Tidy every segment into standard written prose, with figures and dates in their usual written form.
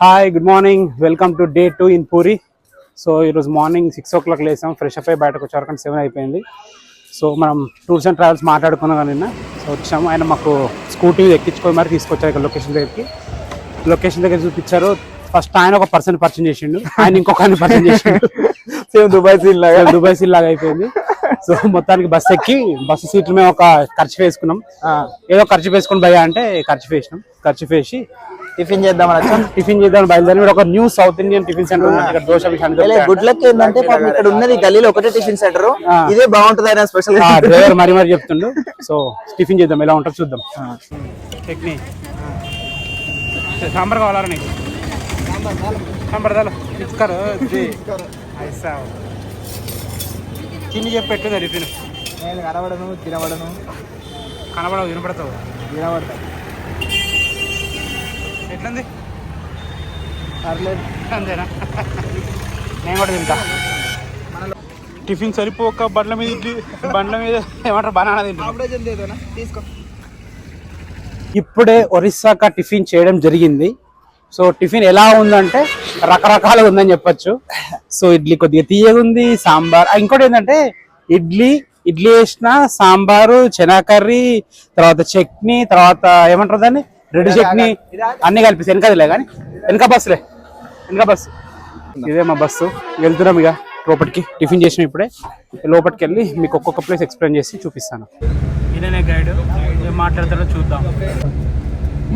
Hi, good morning. Welcome to day 2 in puri. So ఈరోజు morning 6 o'clock లేసాం. Fresh up అయి బయటకు వచ్చారు కానీ 7 అయిపోయింది. సో మనం టూర్స్ అండ్ ట్రావెల్స్ మాట్లాడుకున్నాం కానీ నిన్న. సో వచ్చాము, ఆయన మాకు స్కూటీ ఎక్కించుకొని మరి తీసుకొచ్చారు ఇక్కడ లొకేషన్ దగ్గర చూపించారు. ఫస్ట్ ఆయన ఒక పర్సన్ పరిచయం చేసిండు, ఆయన ఇంకొక పరిచయం చేసిండు. సేమ్ దుబాయ్ సీన్ లాగా అయిపోయింది. సో మొత్తానికి బస్ ఎక్కి బస్సు సీట్లు మేము ఒక ఖర్చు వేసుకున్నాం. ఏదో ఖర్చు వేసుకుని భయ్యా అంటే ఖర్చు వేసి టిఫిన్ చేద్దాం బయలుదేరి ఒక new south Indian tiffin centre ఉంది. దోశ గుడ్ లక్ ఏంటంటే ఇక్కడ ఉన్నది గల్లీలో ఒకటే టిఫిన్ సెంటర్, ఇదే బాగుంటుంది ఆయన స్పెషల్ డ్రైవర్ మరి చెప్తుండు. సో టిఫిన్ చేద్దాం, ఎలా ఉంటుందో చూద్దాం. చట్నీ సాంబార్ కావాలా నీకు? సాంబార్ ఇచ్చుకారు చిన్ని చెప్పి పెట్టుందా టిఫిన్? నేను కనబడవు వినపడతావు. ఎట్లుంది? అంతేనా? నేను కూడా తింటా. టిఫిన్ సరిపోక బండ్ల మీద ఏమంటారు బనానా తింటా. తీసుకో. ఇప్పుడే ఒరిస్సాక టిఫిన్ చేయడం జరిగింది. సో టిఫిన్ ఎలా ఉందంటే రకరకాలుగా ఉందని చెప్పొచ్చు. సో ఇడ్లీ కొద్దిగా తీయగా ఉంది, సాంబార్. ఇంకోటి ఏంటంటే ఇడ్లీ వేసిన సాంబారు, చెనా కర్రీ, తర్వాత చట్నీ, తర్వాత ఏమంటారు దాన్ని రెడ్ చట్నీ అన్ని కలిపి వెనకదిలే కానీ వెనక బస్సు. ఇదే మా బస్సు. వెళ్తున్నాం ఇక లోపలికి. టిఫిన్ చేసినాం ఇప్పుడే. లోపలికి వెళ్ళి మీకు ఒక్కొక్క ప్లేస్ ఎక్స్ప్లెయిన్ చేసి చూపిస్తాను. ఇదే గైడ్ ఏం మాట్లాడతాడో చూద్దాం.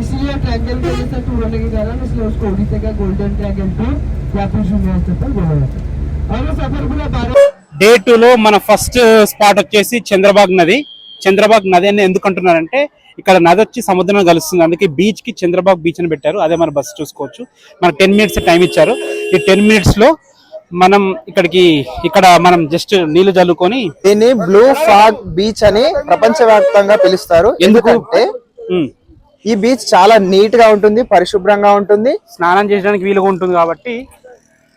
इसलिए ट्रायंगल के जैसा टूर होने के कारण इसलिए उसको उड़ीसा का गोल्डन ट्रायंगल टूर या फिर शून्यास्तर पर बोला जाता है। और सफर पूरा 12 డే 2లో మన ఫస్ట్ స్పాట్ వచ్చేసి చంద్రబాగ్ నది. చంద్రబాగ్ నది అని ఎందుకు అంటున్నారంటే ఇక్కడ నది వచ్చి సముద్రం కలుస్తుంది, అందుకే బీచ్ కి చంద్రబాగ్ బీచ్ అని పెట్టారు. అదే మన బస్సు చూసుకోవచ్చు. మనకు 10 minutes టైం ఇచ్చారు. ఈ 10 minutes లో మనం ఇక్కడ మనం జస్ట్ నీళ్లు చల్లుకొని, దీన్ని బ్లూ ఫాగ్ బీచ్ అని ప్రపంచవ్యాప్తంగా పిలుస్తారు. ఎందుకంటే ఈ బీచ్ చాలా నీట్ గా ఉంటుంది, పరిశుభ్రంగా ఉంటుంది, స్నానం చేయడానికి వీలుగా ఉంటుంది కాబట్టి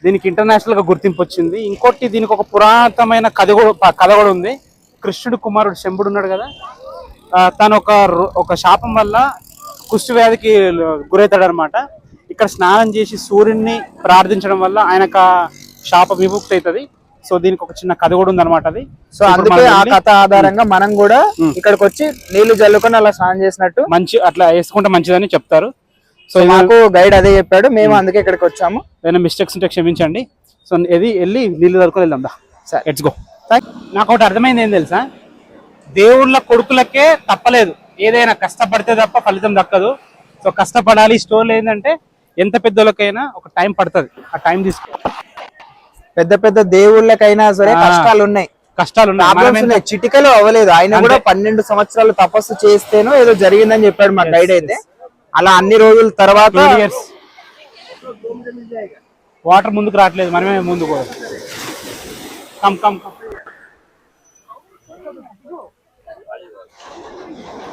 దీనికి ఇంటర్నేషనల్ గా గుర్తింపు వచ్చింది. ఇంకోటి దీనికి ఒక పురాతనమైన కథ కూడా ఉంది. కృష్ణుడు కుమారుడు శంభుడు ఉన్నాడు కదా, తను ఒక శాపం వల్ల కుష్టి వ్యాధికి గురవుతాడు అనమాట. ఇక్కడ స్నానం చేసి సూర్యుడిని ప్రార్థించడం వల్ల ఆయనకు శాప విముక్తి అవుతుంది. సో దీనికి ఒక చిన్న కథ కూడా ఉంది అనమాట. అది సో అందుకే ఆ కథ ఆధారంగా మనం కూడా ఇక్కడికి వచ్చి నీళ్లు జల్లుకొని అలా స్నానం చేసినట్టు అట్లా వేసుకుంటే మంచిదని చెప్తారు. సో మాకు గైడ్ అదే చెప్పాడు, మేము అందుకే ఇక్కడికి వచ్చాము. ఏదైనా మిస్టేక్స్ ఉంటే క్షమించండి. సో వెళ్ళి నీళ్లు దొరుకుని వెళ్దాం. Let's go. నాకు ఒకటి అర్థమైంది, ఏం తెలుసా, దేవుళ్ళ కొడుకులకే తప్పలేదు, ఏదైనా కష్టపడితే తప్ప ఫలితం దక్కదు. సో కష్టపడాలి. స్టోర్లు ఏంటంటే ఎంత పెద్దోళ్ళకైనా ఒక టైం పడుతుంది, ఆ టైం తీసుకో. పెద్ద దేవుళ్ళకైనా సరే కష్టాలు ఉన్నాయి. చిటికలో అవ్వలేదు. ఆయన కూడా 12 సంవత్సరాలు తపస్సు చేస్తేనో ఏదో జరిగిందని చెప్పాడు మా గైడ్ అయితే. అలా అన్ని రోజుల తర్వాత వాటర్ ముందుకు రావట్లేదు, మనమే ముందు కూడా. కమ్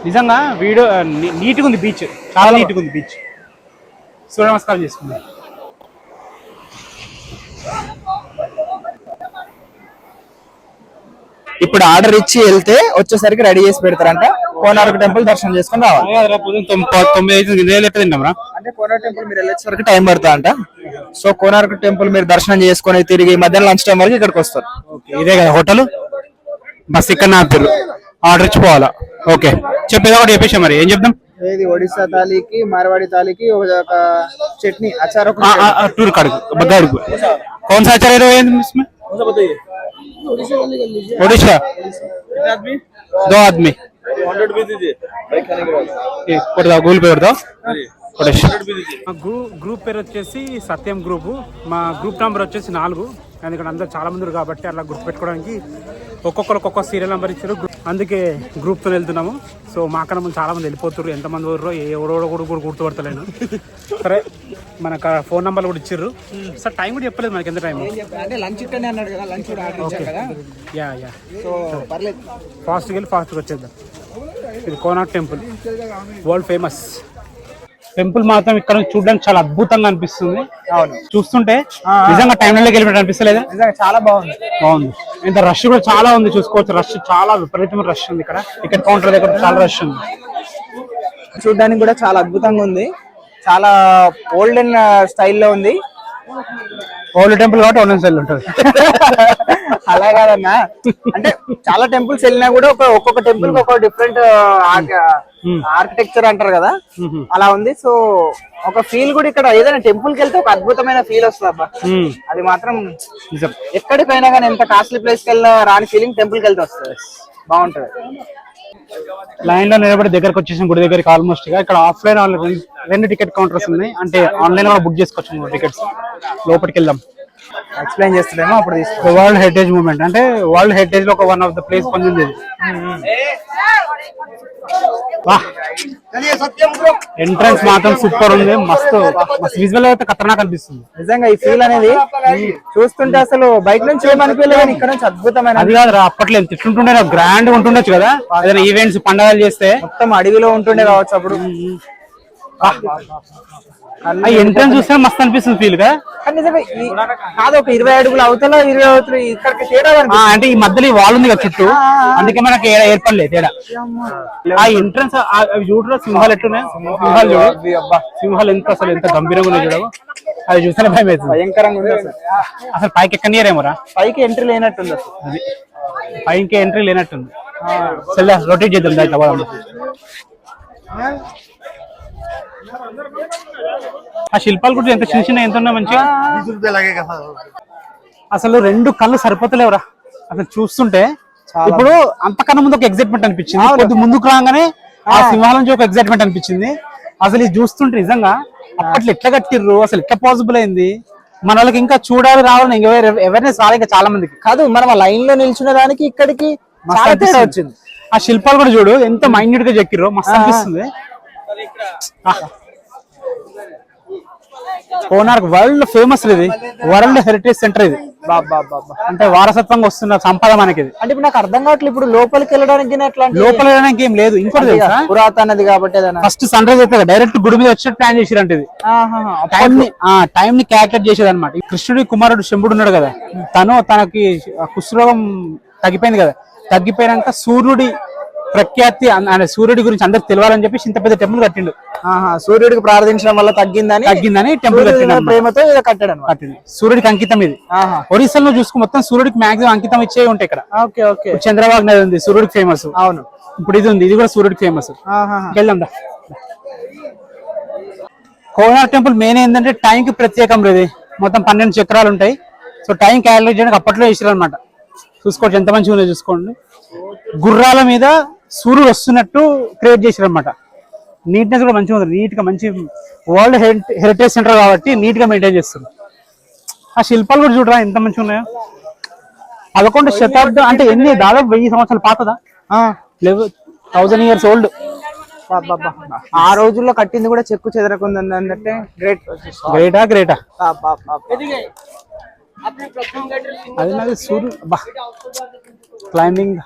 నిజంగా వీడియో నీట్గా ఉంది, బీచ్ చాలా నీట్గా ఉంది బీచ్. సూర్య నమస్కారం చేసుకుందాం. ఇప్పుడు ఆర్డర్ ఇచ్చి వెళ్తే వచ్చేసరికి రెడీ చేసి పెడతారంట. కోనార్క్ టెంపుల్ దర్శనం చేసుకుని రావాలి. అంటే కోనార్క్ టెంపుల్ మీరు వెళ్ళేసరికి టైం పడుతుంది అంట. సో కోనార్క్ టెంపుల్ మీరు దర్శనం చేసుకుని తిరిగి మధ్యాహ్నం లంచ్ టైం వరకు ఇక్కడికి వస్తారు. ఇదే కదా హోటల్, బస్ ఇక్కడ నాపుతారు, ఆర్డర్ ఇచ్చిపోవాలా. ఓకే, చెప్పేది ఒకటి చెప్పేసా. మరి ఏం చెప్దాం? ఏది ఒడిస్సా తాలీకి, మార్వాడి తాలీకి ఒక చట్నీ అచార్ టూర్ కడుగు. कौन सा अचार है इसमें? ओडिशा 2 आदमी 100 भी दीजिए भाई खाने के बाद गूगल पे గ్రూప్ పేరు వచ్చేసి సత్యం గ్రూప్. మా గ్రూప్ నెంబర్ వచ్చేసి 4. ఎందుకంటే అందరు చాలా మంది కాబట్టి అలా గుర్తుపెట్టుకోవడానికి ఒక్కొక్కరికి ఒక్కొక్క సీరియల్ నెంబర్ ఇచ్చారు. అందుకే గ్రూప్తో వెళ్తున్నాము. సో మాకన్నా ముందు చాలా మంది వెళ్ళిపోతారు. ఎంతమంది ఊర్రో ఎవడో కూడా గుర్తుపడతలేను. సరే, మనకు ఫోన్ నెంబర్లు కూడా ఇచ్చారు. సార్ టైం కూడా చెప్పలేదు మనకి, ఎంత టైం అంటే లంచ్ ఇక్కడనే అన్నాడు కదా, లంచ్ కూడా ఆర్డర్ ఇచ్చారు కదా. యా సో పర్లేదు, ఫాస్ట్గా వెళ్ళి ఫాస్ట్గా వచ్చేద్దాం. ఇది Konark temple, world famous temple. మాత్రం ఇక్కడ చూడడానికి చాలా అద్భుతంగా అనిపిస్తుంది. చూస్తుంటే నిజంగా టైంలోకి వెళ్ళినట్టు అనిపిస్తలేదు. చాలా బాగుంది. ఇంత రష్ కూడా చాలా ఉంది, చూసుకోవచ్చు. రష్ చాలా విపరీతమైన రష్ ఉంది ఇక్కడ. టికెట్ కౌంటర్ దగ్గర చాలా రష్ ఉంది. చూడడానికి కూడా చాలా అద్భుతంగా ఉంది. చాలా ఓల్డెన్ స్టైల్లో ఉంది. ఓల్డ్ టెంపుల్ కాబట్టి ఓల్డెన్ స్టైల్ ఉంటుంది. అలా కాదన్నా, అంటే చాలా టెంపుల్స్ వెళ్ళినా కూడా ఒక్కొక్క టెంపుల్ కి ఒక డిఫరెంట్ ఆర్కిటెక్చర్ అంటారు కదా, అలా ఉంది. సో ఒక ఫీల్ కూడా ఇక్కడ ఏదైనా టెంపుల్ కి వెళ్తే ఒక అద్భుతమైన ఫీల్ వస్తుంది అబ్బా. అది మాత్రం ఎక్కడికైనా కానీ ఎంత కాస్ట్లీ ప్లేస్ కి వెళ్ళినా రాని ఫీలింగ్ టెంపుల్ కి వెళ్తే వస్తుంది, బాగుంటది. లైన్ లో నిలబడి దగ్గరకు వచ్చేసిన గుడి దగ్గరికి ఆల్మోస్ట్ గా. ఇక్కడ ఆఫ్లైన్ ఆన్లైన్ రెండు టికెట్ కౌంటర్స్ ఉన్నాయి, అంటే ఆన్లైన్ లో బుక్ చేసుకోవచ్చు టికెట్స్. లోపలికి వెళ్దాం, ఎక్స్ప్లెయిన్ చేస్తున్నామో అప్పుడు తీసుకో. వరల్డ్ హెరిటేజ్ మూవ్మెంట్ అంటే వరల్డ్ హెరిటేజ్ లో ఒక వన్ ఆఫ్ ద ప్లేస్ పొందింది ఇది. ఎంట్రన్స్ మాత్రం సూపర్ ఉంది, మస్తు విజువల్ అయితే ఖతర్నాక్ అనిపిస్తుంది. నిజంగా ఈ ఫీల్ అనేది చూస్తుంటే అసలు బయట నుంచి ఏమనిపించలేదు, కానీ ఇక్కడ నుంచి అద్భుతమైన. అది కాదు అప్పట్లో ఎంత ఇట్లుంటుండే, గ్రాండ్ ఉంటుండొచ్చు కదా ఏదైనా ఈవెంట్స్ పండగలు చేస్తే. మొత్తం అడవిలో ఉంటుండే కావచ్చు అప్పుడు. ఎంట్రన్స్ చూస్తే మస్తు అనిపిస్తుంది ఫీల్ గా. కాదు, ఒక 20 అడుగులు అవతల 20 అవతల ఇక్కడికి తేడా అంటే ఈ మధ్యలో ఈ వాల్ ఉంది కదా చుట్టూ, అందుకే మనకి ఏర్పడలేదు తేడా. ఆ ఎంట్రన్స్ అవి చూడరా, సింహాలు ఎట్లున్నాయి, సింహాలు చూడు, సింహాలు ఎంత అసలు ఎంత గంభీరంగా ఉన్నాయి చూడవు. అది చూస్తేనే భయం అవుతుంది, భయంకరంగా ఉంది అసలు పైకి ఎక్కనియరేమోరా. పైకి ఎంట్రీ లేనట్టుంది అసలు, అది పైకి ఎంట్రీ లేనట్టుంది. రొటేట్ చేద్దాం. ఆ శిల్పాలు కూడా ఎంత చిన్న చిన్న ఎంత ఉన్నా మంచిగా. అసలు రెండు కళ్ళు సరిపోతలేవురా అసలు చూస్తుంటే. ఇప్పుడు అంతకన్నా ముందు ఒక ఎగ్జైట్మెంట్ అనిపించింది, కొద్ది ముందుకు రాగానే ఆ సింహాల నుంచి ఒక ఎగ్జైట్మెంట్ అనిపించింది. అసలు ఇది చూస్తుంటే నిజంగా అప్పట్లో ఎట్లా కట్టిర్రు, అసలు ఎట్లా పాసిబుల్ అయింది. మన వాళ్ళకి ఇంకా చూడాలి రావాలని ఇంకా అవేర్నెస్ రాదు ఇంకా చాలా మందికి. కాదు, మనం ఆ లైన్ లో నిల్చునే దానికి ఇక్కడికి వచ్చింది. ఆ శిల్పాలు కూడా చూడు ఎంత మైన్యూట్ గా చెక్కిర్రు, మస్తు అనిపిస్తుంది. కోనార్క్ వరల్డ్ ఫేమస్ ఇది, వరల్డ్ హెరిటేజ్ సెంటర్ ఇది. అంటే వారసత్వంగా వస్తున్న సంపద మనకి ఇది. అంటే ఇప్పుడు నాకు అర్థం కావట్లేదు, ఇప్పుడు లోపలికి వెళ్ళడానికి లోపల వెళ్ళడానికి ఏం లేదు. ఇంకోటి తెలుసా, పురాతనది కాబట్టి ఫస్ట్ సన్ రైజ్ అయితే డైరెక్ట్ గుడి మీద వచ్చి ప్లాన్ చేసిరంటే ఇది. టైం ని క్యాల్కులేట్ చేసేది అనమాట. కృష్ణుడి కుమారుడు శంభుడు ఉన్నాడు కదా, తనకి కుష్ఠరోగం తగ్గిపోయింది కదా, తగ్గిపోయినాక సూర్యుడి ప్రఖ్యాతి సూర్యుడి గురించి అందరికి తెలియాలని చెప్పి ఇంత పెద్ద టెంపుల్ కట్టిండు. సూర్యుడికి ప్రార్థించడం వల్ల తగ్గిందని టెంపుల్ ప్రేమతో కట్టాడు. సూర్యుడికి అంకితం ఇది. ఒరిస్సాలో చూసుకో మొత్తం సూర్యుడికి మాక్సిమం అంకితం ఇచ్చే ఉంటాయి ఇక్కడ. చంద్రబాబు నది ఉంది సూర్యుడికి ఫేమస్. అవును, ఇప్పుడు ఇది ఉంది, ఇది కూడా సూర్యుడికి ఫేమస్. వెళ్దాం. కోనార్క్ టెంపుల్ మెయిన్ ఏంటంటే టైం కి ప్రత్యేకం లేదు. మొత్తం 12 చక్రాలు ఉంటాయి. సో టైం క్యాలిక్యులేట్ చేయడానికి అప్పట్లో వేసారు అనమాట. చూసుకోవచ్చు ఎంత మంచిగా ఉన్నాయో చూసుకోండి. గుర్రాల మీద సూర్యుడు వస్తున్నట్టు క్రియేట్ చేసారు అనమాట. నీట్నెస్ కూడా మంచిగా ఉంది, నీట్ గా మంచి వరల్డ్ హెరిటేజ్ సెంటర్ కాబట్టి నీట్ గా మెయింటైన్ చేస్తారు. ఆ శిల్పాలు కూడా చూడరా ఎంత మంచిగా ఉన్నాయో. 11వ శతాబ్దం అంటే ఎన్ని, దాదాపు 1000 సంవత్సరాలు పాతదా, 1000 years ఓల్డ్. ఆ రోజుల్లో కట్టింది కూడా చెక్కు చెదరకుంది అంటే గ్రేటా. అది నాకు సూర్యుడు క్లైంబింగ్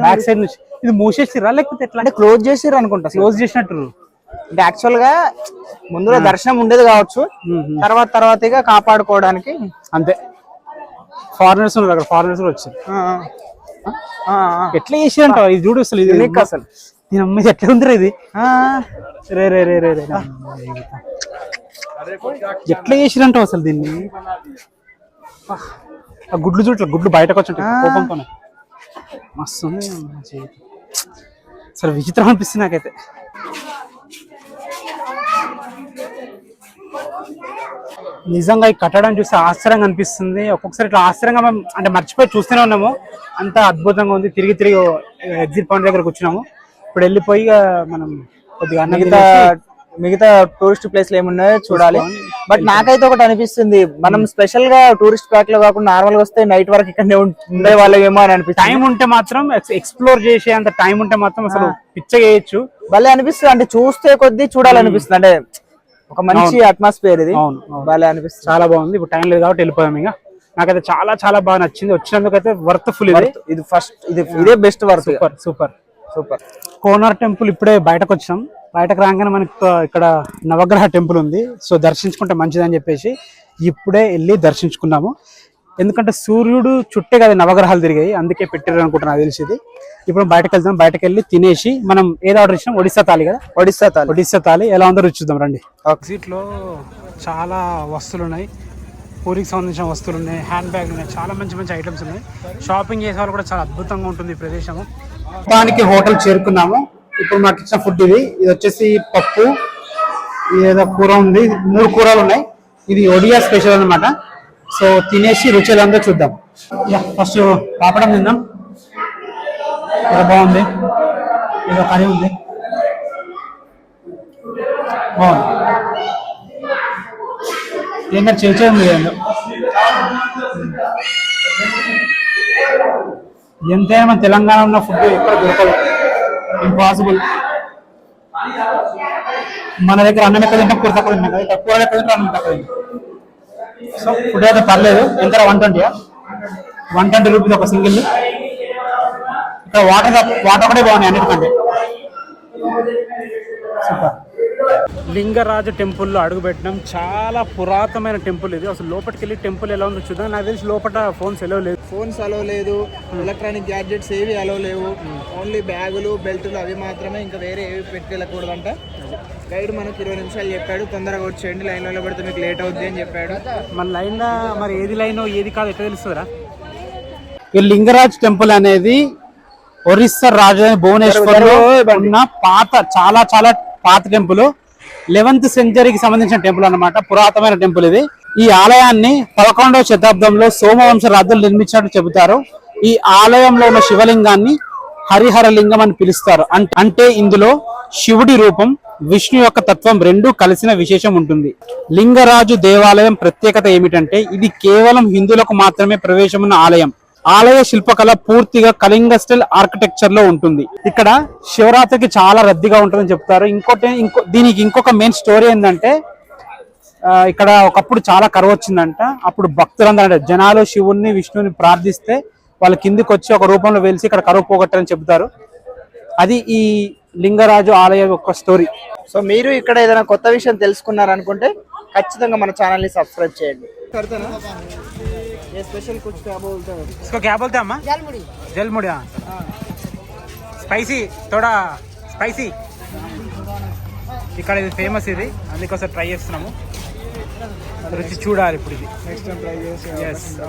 బ్యాక్ సైడ్ నుంచి. ఇది మూసేసిరా లేకపోతే ఎట్లా, అంటే క్లోజ్ చేసిర్రు అనుకుంటా. క్లోజ్ చేసినట్టు అంటే యాక్చువల్ గా ముందులో దర్శనం ఉండేది కావచ్చు, తర్వాత కాపాడుకోవడానికి అంతే. ఫారినర్స్ ఉన్నారు అక్కడ, ఫారినర్స్ కూడా వచ్చారు. ఎట్లా చేసిరంట ఇది చూడు, అసలు ఇది అసలు దీని అమ్మాయి ఎట్లా ఉందిరా ఇది. రే రే రే రే ఎట్లా చేసిరంట అసలు దీన్ని. ఆ గుడ్లు చూడట్లా, గుడ్లు బయటకు వచ్చి కోపంతోనే మస్తు ఉంది. అసలు విచిత్రం అనిపిస్తుంది నాకైతే. నిజంగా ఈ కట్టడం చూస్తే ఆశ్చర్యంగా అనిపిస్తుంది. ఒక్కొక్కసారి ఇట్లా ఆశ్చర్యంగా అంటే మర్చిపోయి చూస్తూనే ఉన్నాము, అంత అద్భుతంగా ఉంది. తిరిగి ఎగ్జిట్ పాయింట్ దగ్గరకు వచ్చినాము. ఇప్పుడు వెళ్ళిపోయి మనం కొద్దిగా మిగతా టూరిస్ట్ ప్లేస్లు ఏమున్నాయో చూడాలి. బట్ నాకైతే ఒకటి అనిపిస్తుంది, మనం స్పెషల్ గా టూరిస్ట్ స్పాట్ లో కాకుండా నార్మల్ గా వస్తే నైట్ వరకు ఇక్కడనే ఉండే వాళ్ళేమో అని అనిపిస్తుంది. టైం ఉంటే మాత్రం ఎక్స్ప్లోర్ చేసే అంత టైం ఉంటే మాత్రం అసలు పిచ్చ చేయొచ్చు. భలే అనిపిస్తుంది, అంటే చూస్తే కొద్ది చూడాలనిపిస్తుంది. అంటే ఒక మంచి అట్మాస్ఫియర్ ఇది. భలే అనిపిస్తుంది, చాలా బాగుంది. ఇప్పుడు టైం లేదు కాబట్టి వెళ్ళిపోయాం. ఇక నాకైతే చాలా చాలా బాగా నచ్చింది. వచ్చినందుకు అయితే వర్త్ఫుల్. ఇది ఫస్ట్ ఇదే best worth. Super. Konark temple ఇప్పుడే బయటకు వచ్చాం. బయటకు రాగానే మనకి ఇక్కడ నవగ్రహ టెంపుల్ ఉంది. సో దర్శించుకుంటే మంచిదని చెప్పేసి ఇప్పుడే వెళ్ళి దర్శించుకున్నాము. ఎందుకంటే సూర్యుడు చుట్టే కదా నవగ్రహాలు తిరిగాయి, అందుకే పెట్టారు అనుకుంటున్నా నాకు తెలిసింది. ఇప్పుడు బయటకు వెళ్తాం, బయటకు వెళ్ళి తినేసి మనం ఏదో ఆర్డర్ ఇచ్చినాం, ఒడిస్సా తాలి కదా, ఒడిస్సా తాలి ఎలా ఉందో రుచి చూద్దాం రండి. సీట్లో చాలా వస్తువులు ఉన్నాయి, పూరికి సంబంధించిన వస్తువులు ఉన్నాయి, హ్యాండ్ బ్యాగ్లు ఉన్నాయి, చాలా మంచి మంచి ఐటమ్స్ ఉన్నాయి. షాపింగ్ చేసే వాళ్ళు కూడా చాలా అద్భుతంగా ఉంటుంది ఈ ప్రదేశము. మొత్తానికి హోటల్ చేరుకున్నాము. ఇప్పుడు మాకు ఇచ్చిన ఫుడ్ ఇది వచ్చేసి పప్పు, ఏదో కూర ఉంది, 3 కూరలు ఉన్నాయి. ఇది ఒడియా స్పెషల్ అన్నమాట. సో తినేసి రుచి ఎలా ఉందో చూద్దాం. ఫస్ట్ పాపడం తిందాం. చాలా బాగుంది, ఏదో కర్రీ ఉంది, బాగుంది. ఏంటంటే చేసే ఉంది ఎంతైనా మన తెలంగాణ ఉన్న ఫుడ్ ఎక్కడ దొరకదు, ఇంపాసిబుల్. మన దగ్గర అన్నం ఎక్కడ తింటాం, కూర తక్కువ తింటాం కదా, కూర ఎక్కడ తింటాం, అన్నం తక్కువ తింటాం. సో ఫుడ్ అయితే పర్లేదు. ఎంత 120 రూపీస్ ఒక సింగిల్. ఇక్కడ వాటర్ ఒకటే బాగున్నాయి అన్నిటికంటే. సూపర్. లింగరాజు టెంపుల్లో అడుగుపెట్టినాం. చాలా పురాతనమైన టెంపుల్ ఇది. అసలు లోపలికి వెళ్ళి టెంపుల్ ఎలా ఉందో చూద్దాం. నాకు తెలిసి లోపల ఫోన్స్ అలో లేదు, ఎలక్ట్రానిక్ గ్యాడ్జెట్స్ ఏవి అలో లేవు. ఓన్లీ బ్యాగులు, బెల్టులు అవి మాత్రమే, ఇంకా వేరే ఏవి పెట్టుకెళ్ళకూడదంట. గైడ్ మనకు 20 నిమిషాలు చెప్పాడు, తొందరగా వచ్చేయండి, లైన్లో పెడితే మీకు లేట్ అవుద్ది అని చెప్పాడు. మన లైన్లో మరి ఏది లైనో ఏది కాదు ఎట్లా తెలుస్తుందా? ఈ లింగరాజ్ టెంపుల్ అనేది ఒరిస్సా రాజధాని భువనేశ్వర్ లో ఉన్న చాలా పాత టెంపుల్. 11th సెంచరీకి సంబంధించిన టెంపుల్ అన్నమాట, పురాతనమైన టెంపుల్ ఇది. ఈ ఆలయాన్ని 11వ శతాబ్దంలో సోమవంశ రాజులు నిర్మించినట్టు చెబుతారు. ఈ ఆలయంలో ఉన్న శివలింగాన్ని హరిహర లింగం అని పిలుస్తారు. అంటే ఇందులో శివుడి రూపం, విష్ణు యొక్క తత్వం రెండూ కలిసిన విశేషం ఉంటుంది. లింగరాజు దేవాలయం ప్రత్యేకత ఏమిటంటే ఇది కేవలం హిందువులకు మాత్రమే ప్రవేశమున్న ఆలయం. ఆలయ శిల్పకళ పూర్తిగా కళింగ స్టైల్ ఆర్కిటెక్చర్ లో ఉంటుంది. ఇక్కడ శివరాత్రికి చాలా రద్దీగా ఉంటుందని చెప్తారు. దీనికి ఇంకొక మెయిన్ స్టోరీ ఏంటంటే ఇక్కడ ఒకప్పుడు చాలా కరువు వచ్చిందంట. అప్పుడు భక్తులందరూ జనాలు శివుణ్ణి విష్ణుని ప్రార్థిస్తే వాళ్ళ కిందికి వచ్చి ఒక రూపంలో వెలిసి ఇక్కడ కరువు పోగొట్టారని చెప్తారు. అది ఈ లింగరాజు ఆలయం యొక్క స్టోరీ. సో మీరు ఇక్కడ ఏదైనా కొత్త విషయం తెలుసుకున్నారనుకుంటే ఖచ్చితంగా మన ఛానల్ ని సబ్స్క్రైబ్ చేయండి. ये स्पेशल कुछ क्या बोलते हैं? इसको क्या बोलते हैं अम्मा? जलमुड़ी. స్పైసీ, తోడా స్పైసీ. ఇక్కడ ఇది ఫేమస్, ఇది అందుకోసం ట్రై చేస్తున్నాము. రుచి చూడాలి ఇప్పుడు. ఇది నెక్స్ట్ టైం ట్రై చేసి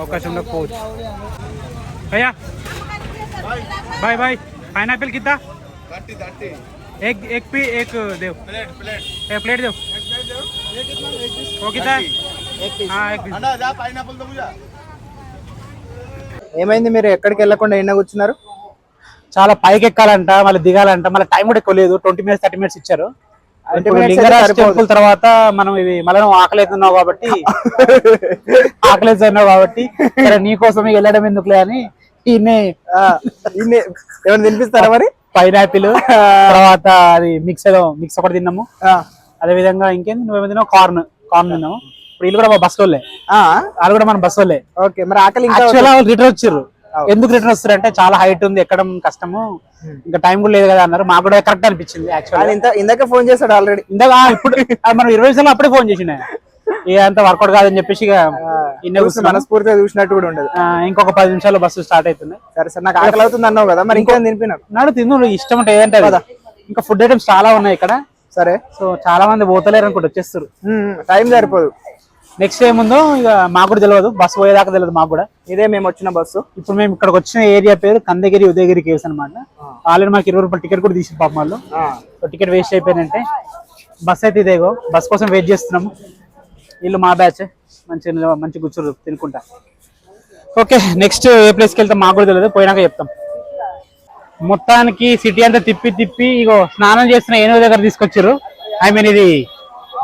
అవకాశం ఉండకపోవచ్చు. भैया बाय बाय. पाइनएप्पल कितना? 30. एक देव. प्लेट देव. वो कितना? एक पीस. पाइनएप्पल तो मुझे. ఏమైంది, మీరు ఎక్కడికి వెళ్ళకుండా ఎండ కూర్చున్నారు? చాలా పైకి ఎక్కాలంట, మళ్ళీ దిగాలంట, మళ్ళీ టైం కూడా ఎక్కువ లేదు. 20 minutes 30 minutes ఇచ్చారు. లింగరాజ్ టెంపుల్ తర్వాత మనం ఇది మళ్ళీ ఆకలి అవుతున్నావు కాబట్టి సరే నీకోసం వెళ్ళడం ఎందుకులే అని ఏమైనా తినిపిస్తారా మరి? పైనాపిల్ తర్వాత అది మిక్స్ ఒకటి తిన్నాము. అదే విధంగా ఇంకేంది, నువ్వేమో తిన్నావు, కార్న్ తిన్నాము. ఇప్పుడు వీళ్ళు కూడా బస్ వాళ్ళే, వాళ్ళు కూడా మన బస్ వాళ్ళే. ఓకే, మరి ఆకలి రిటర్న్ వచ్చారు. ఎందుకు రిటర్న్ వస్తారు అంటే చాలా హైట్ ఉంది, ఎక్కడం కష్టము, ఇంకా టైం కూడా లేదు కదా అన్నారు. మాకు కూడా కరెక్ట్ అనిపించింది. ఇందాక ఫోన్ చేశాడు ఆల్రెడీ. ఇప్పుడు మనం 20 నిమిషాలు అప్పుడే ఫోన్ చేసిన అంత వర్కౌట్ కాదని చెప్పేసి మనస్ఫూర్తిగా చూసినట్టు కూడా ఉండదు. ఇంకొక 10 నిమిషాల్లో బస్సు స్టార్ట్ అవుతుంది. సరే సార్, నాకు ఆకలి అవుతుంది అన్నావు కదా, మరి ఇంకేం తినిపినా? నాడు తిను, ఇష్టం అంటే ఏంటంటే కదా. ఇంకా ఫుడ్ ఐటమ్స్ చాలా ఉన్నాయి ఇక్కడ. సరే, సో చాలా మంది పోతలేరు అనుకుంటే వచ్చేస్తారు, టైం సరిపోదు. నెక్స్ట్ ఏముందో ఇక మాకు కూడా తెలియదు, బస్సు పోయేదాకా తెలియదు మాకు కూడా. ఇదే మేము వచ్చిన బస్సు. ఇప్పుడు మేము ఇక్కడికి వచ్చిన ఏరియా పేరు కందగిరి ఉదయగిరి కేవ్స్ అనమాట. ఆల్రెడీ మాకు 20 రూపాయలు టికెట్ కూడా తీసి పాపం వాళ్ళు. టికెట్ వేస్ట్ అయిపోయిందంటే బస్ అయితే ఇదేగో, బస్ కోసం వెయిట్ చేస్తున్నాము. వీళ్ళు మా బ్యాచ్, మంచి కూర్చోరు తినుకుంటా. ఓకే, నెక్స్ట్ ఏ ప్లేస్కి వెళ్తాం మాకు కూడా తెలియదు, పోయినాక చెప్తాం. మొత్తానికి సిటీ అంతా తిప్పి ఇగో స్నానం చేస్తున్న ఏనుగు దగ్గర తీసుకొచ్చారు. ఐ మీన్ ఇది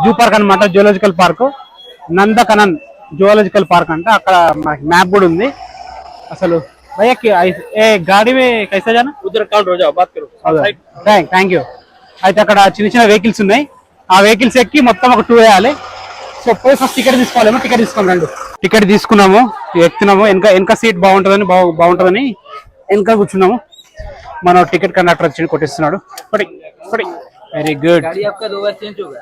జూ పార్క్ అనమాట, జూలాజికల్ పార్క్, నందకనన్ జూలాజికల్ పార్క్ అంట. అక్కడ మనకి మ్యాప్ కూడా ఉంది. అసలు గాడి కైసా జానా థ్యాంక్ యూ. అయితే అక్కడ చిన్న వెహికల్స్ ఉన్నాయి, ఆ వెహికల్స్ ఎక్కి మొత్తం ఒక 2 వేయాలి. సో పోయి ఫస్ట్ టికెట్ తీసుకోవాలేమో, టికెట్ తీసుకుని రండి. టికెట్ తీసుకున్నాము, ఎక్కుతున్నాము. వెనక సీట్ బాగుంటుందని వెనక కూర్చున్నాము. మన టికెట్ కండక్టర్ వచ్చి కొట్టిస్తున్నాడు. Very good. गाड़ी आपका 2 बार चेंज होगा,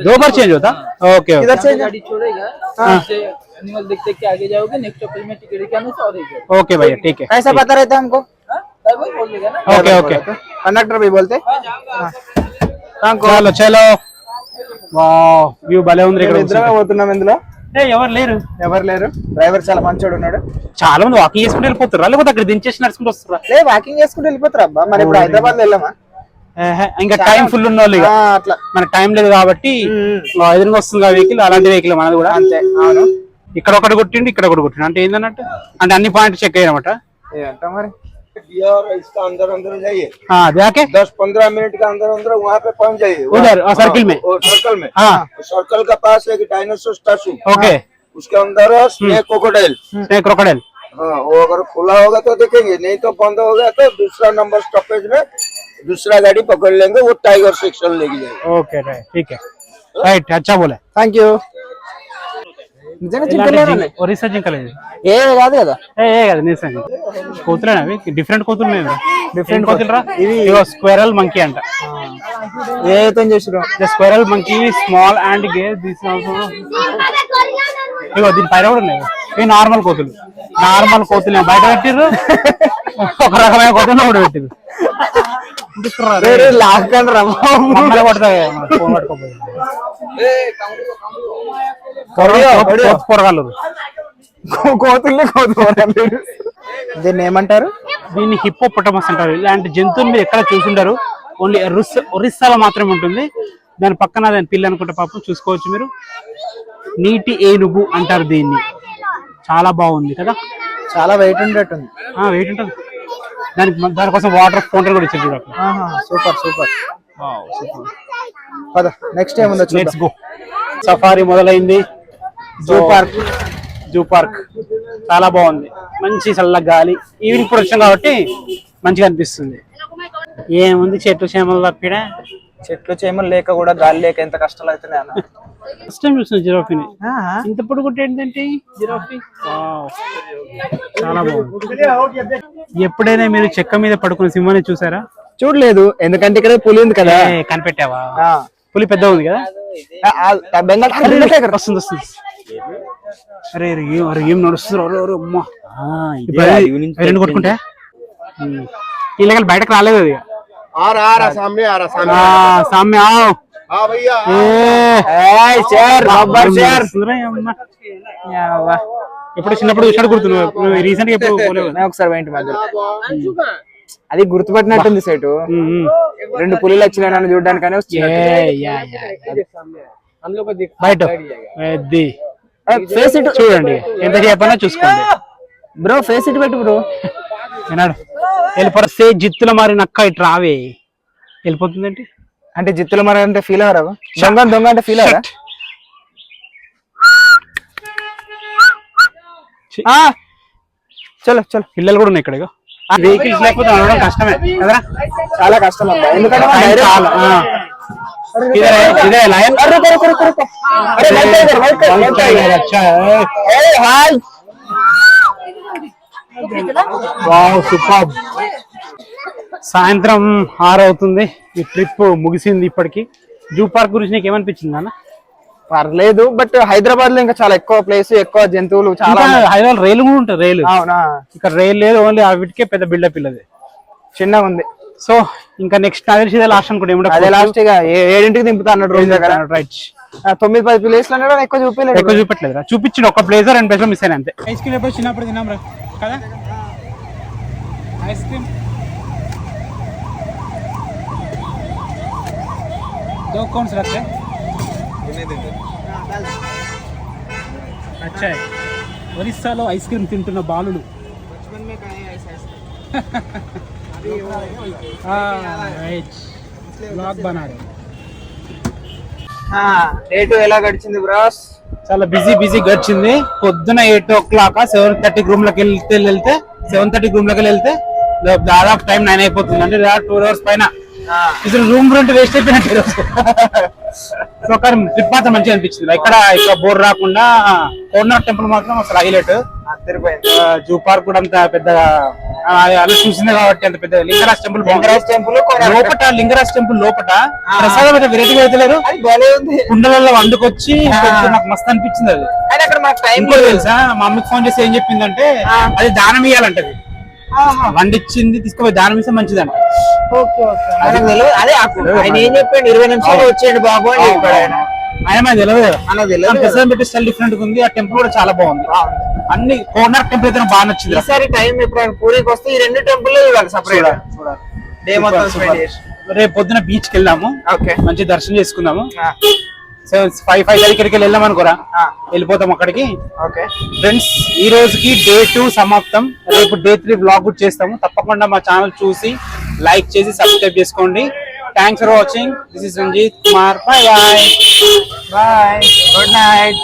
दो बार चेंज होता? ओके इधर से गाड़ी छोड़ेगा, एनिमल देख देख के आगे जाओगे, नेक्स्ट स्टॉपेज में टिकट दिखाने से और एक ओके भैया ठीक है कैसा पता रहता है हमको? ड्राइवर बोल देगा ना। ओके ओके कंडक्टर भी बोलते చలో చలో వావ్ వ్యూ భలే ఉంది ఇక్కడ ఇద్దరమే పోతున్నాం ఇందులో. ఎవరు లేరు ఎవరు లేరు, డ్రైవర్ చాలా మంచోడు ఉన్నాడు. చాలా మంది వాకింగ్ చేసుకుంటూ వెళ్ళిపోతారు లేకపోతే అక్కడ దించేసి నడుచుకుంటూ వస్తారా లే వాకింగ్ చేసుకుంటూ వెళ్ళిపోతారు అబ్బా. మరి ఇప్పుడు హైదరాబాద్ లో వెళ్ళామా? ఇంకా టైం ఫుల్ ఉన్న వాళ్ళు ఇక అట్లా మనకి టైం లేదు కాబట్టి ఎదురుగా వస్తుంది వెహికల్ అలాంటి వెహికల్ మనది కూడా అంతే. అవును, ఇక్కడ ఒకటి కొట్టిండు ఇక్కడ ఒకటి కొట్టిండు అంటే ఏంటన్నట్టు అంటే అన్ని పాయింట్ చెక్ అయ్యారన్నమాట ఏంట మరి. और इसका अंदर अंदर जाइए, जाके 10-15 मिनट का अंदर अंदर वहाँ पे पहुँच जाइए उधर सर्किल में सर्कल में। हाँ सर्कल का पास एक डायनासोर स्टैचू, ओके उसके अंदर स्नेक क्रोकोडाइल। क्रोकोडाइल हाँ, वो अगर खुला होगा तो देखेंगे, नहीं तो बंद होगा तो दूसरा नंबर स्टॉपेज में दूसरा गाड़ी पकड़ लेंगे, वो टाइगर सेक्शन लेके जाएंगे। ओके ठीक है राइट अच्छा बोला థ్యాంక్ యూ. నిజంగా చింతలేరు ఒరిస్సా జింకలేదు ఏ కాదు కదా. ఏ కదా నిజంగా కోతులేనా అవి డిఫరెంట్ కోతులు డిఫరెంట్ కోతులరా ఇవి స్క్వేరల్ మంకీ అంట. ఏతో చేసిరు the squirrel monkey small and గే దిస్ ఇగో దీని పైన కూడా ఉన్నాయి. ఇవి నార్మల్ కోతులు బయట పెట్టిర్రు ఒక రకమైన కోతులు కూడా పెట్టిర్రు. లాక్కండి మమ్మల్ని కొడతాయి ఫోన్ పట్టుకోపోయి పొరగాళ్ళు కోతుల్ని దీన్ని ఏమంటారు? దీన్ని హిప్పోపొటమస్ అంటారు. ఇలాంటి జంతువుని మీరు ఎక్కడ చూసుంటారు, ఓన్లీ ఒరిస్సాలో మాత్రమే ఉంటుంది. దాని పక్కన దాని పిల్ల అనుకుంటే పాపం చూసుకోవచ్చు మీరు. నీటి ఏనుగు అంటారు దీన్ని. చాలా బాగుంది కదా, చాలా వెయిట్ ఉండేటుంది. వెయిట్ ఉంటుంది దానికోసం వాటర్ ఫౌంటైన్ కూడా ఇచ్చారు. సూపర్ సూపర్ పద నెక్స్ట్ ఏముందో లెట్స్ గో. సఫారీ మొదలైంది. జూ పార్క్ చాలా బాగుంది, మంచి చల్ల గాలి. ఈవినింగ్ పూట వచ్చాం కాబట్టి మంచిగా అనిపిస్తుంది. ఏముంది చెట్లు చేమలు తప్పిడా, చెట్లు చేమలు లేక కూడా గాలి లేక ఎంత కష్టాలు అవుతున్నాయి అన్న. ఫస్ట్ టైం చూస్తున్నా జిరాఫీని. ఇంత పొడుగుంటే ఏంటంటే జిరాఫీ చాలా బాగుంది. ఎప్పుడైనా మీరు చెక్క మీద పడుకున్న సింహాన్ని చూసారా? చూడలేదు, ఎందుకంటే ఇక్కడ పులి ఉంది కదా. కనిపెట్టావా? పులి పెద్ద ఉంది కదా. బెంగాల్ వస్తుంది. అరే ఏం నడుస్తున్నారు అమ్మా. రెండు కొట్టుకుంటే ఇళ్ళకి బయటకు రాలేదు అది. सामने సామ్య ఎప్పుడు చిన్నప్పుడు చూసాడు గుర్తున్నావు? రీసెంట్ గా ఎప్పుడు ఒకసారి పోయింటి మధ్యలో అది గుర్తుపట్టినట్టుంది. సైటు రెండు పులిలు వచ్చినాయి నన్ను చూడడానికనే బయట ఫేస్ ఇట్ చూడండి, ఎంత చెప్పనా చూసుకోండి బ్రో. ఫేస్ ఇట్ పెట్టు బ్రో. ఏనాడు వెళ్ళిపోతే జిత్తుల మారి నక్క ఇటు రావే వెళ్ళిపోతుందంటే అంటే జిత్తుల మరి అంటే ఫీల్ అవరా? దొంగ అంటే ఫీల్ అవరా? చలో చలో పిల్లలు కూడా ఉన్నాయి ఇక్కడ. వెహికల్స్ లేకపోతే నడవడం కష్టమే కదా, చాలా కష్టం అబ్బా. ఎందుకంటే సాయంత్రం 6 అవుతుంది. ఈ ట్రిప్ ముగిసింది ఇప్పటికి. జూ పార్క్ గురించి నీకు ఏమనిపించింది అన్న? పర్లేదు, బట్ హైదరాబాద్ లో ఇంకా చాలా ఎక్కువ ప్లేస్, ఎక్కువ జంతువులు చాలా. హైదరాబాద్ రైలు కూడా ఉంటాయి. రైలు అవునా? ఇక్కడ రైలు లేదు, ఓన్లీ వీటికే పెద్ద బిల్డప్ ఇల్లది చిన్నగా ఉంది. సో ఇంకా నెక్స్ట్ అదే లాస్ట్ అనుకుంటే అదే లాస్ట్ గా 7ంటికి దింపుతా అన్నాడు రోజు దగ్గర. రైట్ 9-10 ప్లేస్లు అన్నాడు, ఎక్కువ చూపించలేదు. చూపించిండు ఒక ప్లేస్ 2 ప్లేస్లు మిస్ అయినా అంతే. ఐస్ క్రీమ్ ఎప్పుడు చిన్నప్పుడు తిన్నాం రా కదా, ఐస్ క్రీమ్ 2 कौन से रखते हैं? अच्छा है. ఒరిస్సాలో ఐస్ క్రీమ్ తింటున్న బాలులు. బ్లాగ్ బనాడు. రేటు ఎలా గడిచింది బ్రాస్? చాలా బిజీ గడిచింది. పొద్దున 8 o'clock 7:30 రూమ్ లోకి వెళ్తే 7:30 రూమ్ లోకి వెళ్తే దాదాపు టైం 9 అయిపోతుంది. అంటే 2 hours పైన ఇసలు రూమ్ రెంట్ వేస్ట్ అయిపోయినట్టు. ట్రిప్ మాత్రం మంచిగా అనిపించింది. ఇక్కడ బోర్ రాకుండా కోనార్క్ టెంపుల్ మాత్రం అసలు హైలైట్. తిరిగిపోయింది. జూ పార్క్ కూడా అంత పెద్దగా అలా చూసింది కాబట్టి అంత పెద్ద లింగరాజ్ టెంపుల్ లింగరాజ్ టెంపుల్ లోపట లింగరాజ్ టెంపుల్ లోపట ప్రసాదం అయితే వెరైటీ పెడతలేరు, అది భలే ఉంది. కుండలలో వండుకొచ్చి పెట్టి నాకు మస్తు అనిపించింది అది. కానీ అక్కడ మనకు టైం ఇంకోటి తెలుసా, మా అమ్మకి ఫోన్ చేసి ఏం చెప్పిందంటే అది దానం ఇయ్యాలంటది, వండిచ్చింది తీసుకుపోయి దానం ఇస్తే మంచిదంట. మనకు తెలియదు. అదే ఆయన ఏం చెప్పాడు, 20 నిమిషాలు వచ్చేయండి బాబు అని చెప్పాడు ఆయన. ఆయన మనకు తెలియదు కదా, మనకు తెలియదు. ప్రసాదం పెట్టి స్టైల్ డిఫరెంట్ ఉంది. ఆ టెంపుల్ కూడా చాలా బాగుంది, అన్ని కోనార్క్ టెంపుల్ అయితే నాకు బాగా నచ్చింది. ఈసారి టైం ఎప్పుడైనా పూరికి వస్తే ఈ 2 టెంపుల్ చూడాలి సపరేట్. డే మొత్తం స్పెండ్ చేసి రేపు పొద్దున బీచ్ కి వెళ్దాము, ఓకే. మంచి దర్శనం చేసుకుందాము. 5:30 ఇక్కడికి వెళ్ళాం అనుకోరా, వెళ్ళిపోతాం అక్కడికి. ఓకే ఫ్రెండ్స్, ఈ రోజుకి Day 2 సమాప్తం. రేపు Day 3 వ్లాగ్ కూడా చేస్తాము. తప్పకుండా మా ఛానల్ చూసి లైక్ చేసి సబ్స్క్రైబ్ చేసుకోండి. Thanks for watching. This is Ranjith Kumar. Bye bye. Bye, good night.